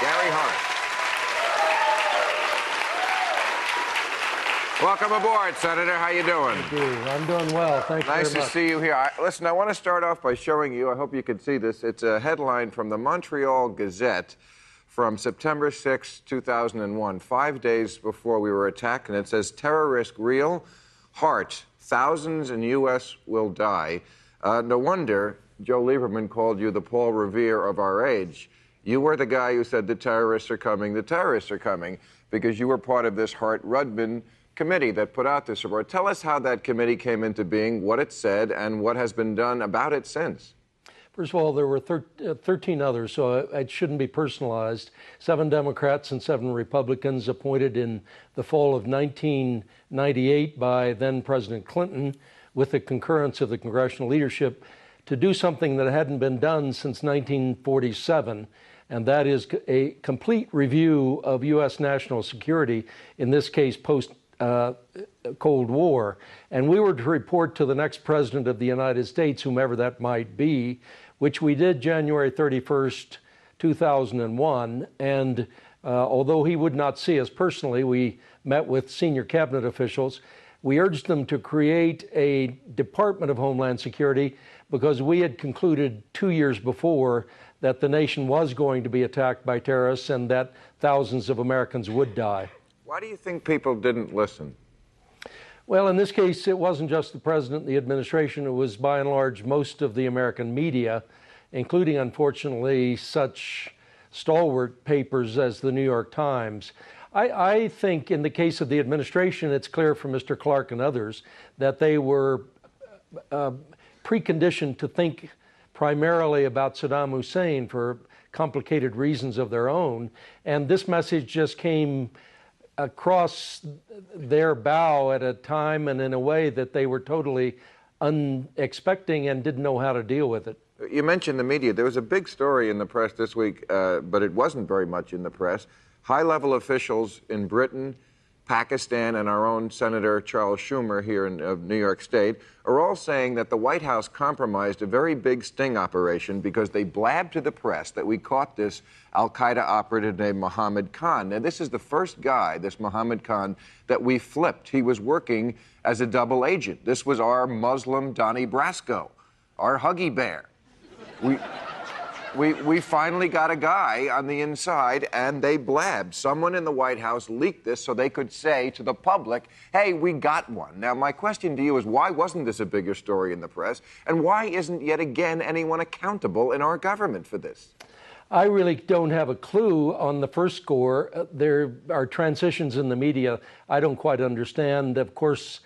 Gary Hart. Welcome aboard, Senator. How you doing? Thank you. I'm doing well. Thank you very much. Nice to see you here. Listen, I want to start off by showing you, I hope you can see this, it's a headline from the Montreal Gazette from September 6, 2001, 5 days before we were attacked, and it says, "Terror risk real, Hart, thousands in U.S. will die." No wonder Joe Lieberman called you the Paul Revere of our age. You were the guy who said the terrorists are coming, because you were part of this Hart-Rudman committee that put out this report. Tell us how that committee came into being, what it said, and what has been done about it since. First of all, there were 13 others, so it shouldn't be personalized. 7 Democrats and 7 Republicans appointed in the fall of 1998 by then-President Clinton with the concurrence of the congressional leadership to do something that hadn't been done since 1947, and that is a complete review of U.S. national security, in this case post-Cold War. And we were to report to the next president of the United States, whomever that might be, which we did January 31st, 2001. And although he would not see us personally, we met with senior cabinet officials. We urged them to create a Department of Homeland Security because we had concluded 2 years before that the nation was going to be attacked by terrorists and that thousands of Americans would die. Why do you think people didn't listen? Well, in this case, it wasn't just the president and the administration. It was, by and large, most of the American media, including, unfortunately, such stalwart papers as the New York Times. I think in the case of the administration, it's clear from Mr. Clark and others that they were preconditioned to think primarily about Saddam Hussein for complicated reasons of their own. And this message just came across their bow at a time and in a way that they were totally unexpecting and didn't know how to deal with it. You mentioned the media. There was a big story in the press this week, but it wasn't very much in the press. High-level officials in Britain, Pakistan, and our own Senator Charles Schumer here of New York State are all saying that the White House compromised a very big sting operation because they blabbed to the press that we caught this al-Qaeda operative named Mohammed Khan. Now, this is the first guy, this Mohammed Khan, that we flipped. He was working as a double agent. This was our Muslim Donnie Brasco, our Huggy Bear. We finally got a guy on the inside, and they blabbed. Someone in the White House leaked this so they could say to the public, hey, we got one. Now, my question to you is, why wasn't this a bigger story in the press? And why isn't, yet again, anyone accountable in our government for this? I really don't have a clue on the first score. There are transitions in the media I don't quite understand. Of course,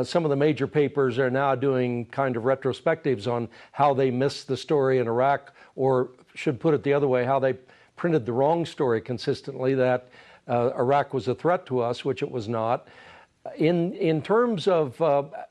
some of the major papers are now doing kind of retrospectives on how they missed the story in Iraq, or should put it the other way, how they printed the wrong story consistently, that Iraq was a threat to us, which it was not. In terms of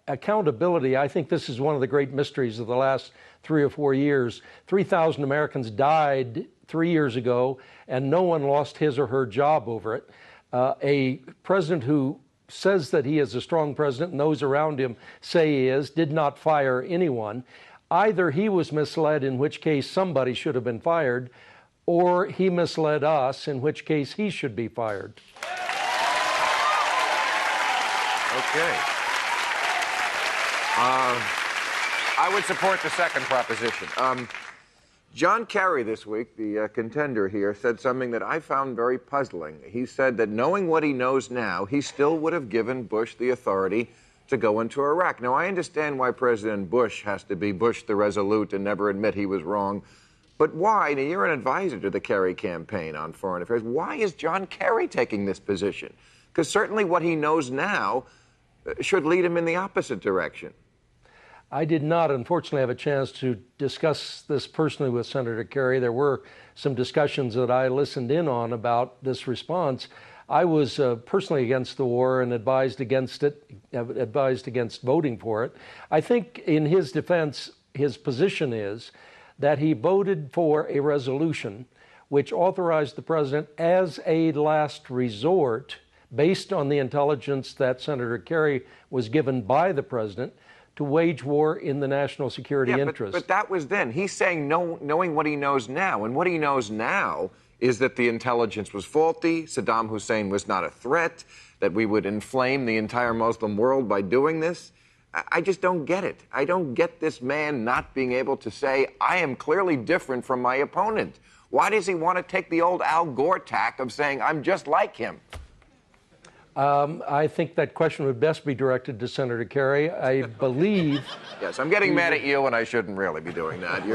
accountability, I think this is one of the great mysteries of the last 3 or 4 years. 3,000 Americans died 3 years ago, and no one lost his or her job over it. A president who says that he is a strong president and those around him say he is, did not fire anyone. Either he was misled, in which case somebody should have been fired, or he misled us, in which case he should be fired. Okay. I would support the second proposition. John Kerry this week, the contender here, said something that I found very puzzling. He said that knowing what he knows now, he still would have given Bush the authority to go into Iraq. Now, I understand why President Bush has to be Bush the Resolute and never admit he was wrong. But why? Now, you're an advisor to the Kerry campaign on foreign affairs. Why is John Kerry taking this position? Because certainly what he knows now should lead him in the opposite direction. I did not, unfortunately, have a chance to discuss this personally with Senator Kerry. There were some discussions that I listened in on about this response. I was personally against the war and advised against it, advised against voting for it. I think in his defense, his position is that he voted for a resolution which authorized the president as a last resort, based on the intelligence that Senator Kerry was given by the president, to wage war in the national security interest. But that was then. He's saying knowing what he knows now, and what he knows now is that the intelligence was faulty, Saddam Hussein was not a threat, that we would inflame the entire Muslim world by doing this. I just don't get it. I don't get this man not being able to say, I am clearly different from my opponent. Why does he want to take the old Al Gore tack of saying, I'm just like him? I think that question would best be directed to Senator Kerry. I believe... Yes, I'm getting mad at you, and I shouldn't really be doing that.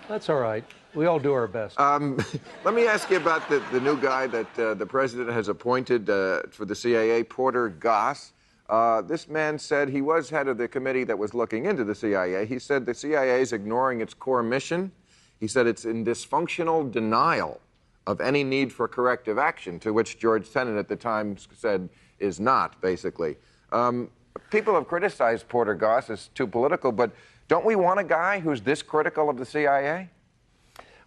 That's all right. We all do our best. Let me ask you about the new guy that the president has appointed for the CIA, Porter Goss. This man said he was head of the committee that was looking into the CIA. He said the CIA is ignoring its core mission. He said it's in dysfunctional denial of any need for corrective action, to which George Tenet at the time said is not, basically. People have criticized Porter Goss as too political, but don't we want a guy who's this critical of the CIA?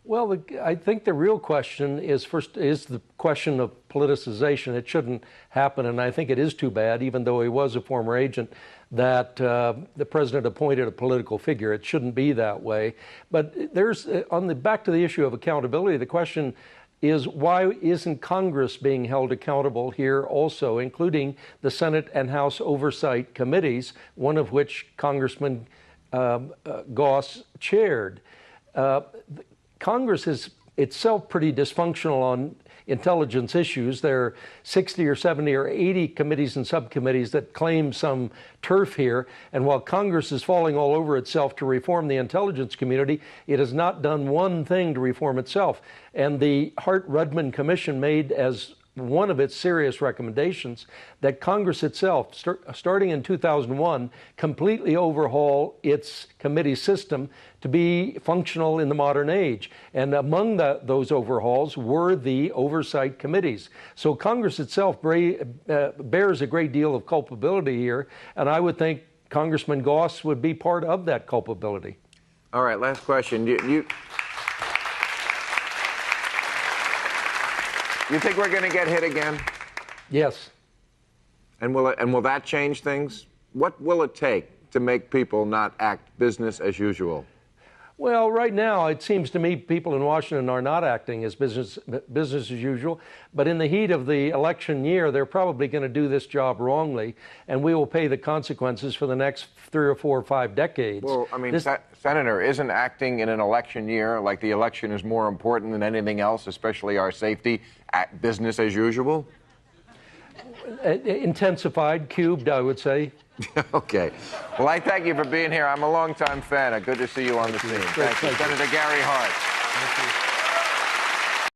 Well, I think the real question is the question of politicization. It shouldn't happen, and I think it is too bad, even though he was a former agent, that the president appointed a political figure. It shouldn't be that way. But there's, back to the issue of accountability, the question is, why isn't Congress being held accountable here also, including the Senate and House oversight committees, one of which Congressman Goss chaired? Congress is itself pretty dysfunctional on intelligence issues. There are 60 or 70 or 80 committees and subcommittees that claim some turf here. And while Congress is falling all over itself to reform the intelligence community, it has not done one thing to reform itself. And the Hart-Rudman Commission made as one of its serious recommendations that Congress itself, starting in 2001, completely overhaul its committee system to be functional in the modern age. And among those overhauls were the oversight committees. So Congress itself bears a great deal of culpability here, and I would think Congressman Goss would be part of that culpability. All right, last question. You think we're going to get hit again? Yes. And will that change things? What will it take to make people not act business as usual? Well, right now, it seems to me people in Washington are not acting as business as usual. But in the heat of the election year, they're probably going to do this job wrongly, and we will pay the consequences for the next 3 or 4 or 5 decades. Well, I mean, Senator, isn't acting in an election year, like the election is more important than anything else, especially our safety, business as usual? Intensified, cubed, I would say. Okay. Well, I thank you for being here. I'm a longtime fan. Good to see you on the scene. Thank you. Senator Gary Hart. Thank you.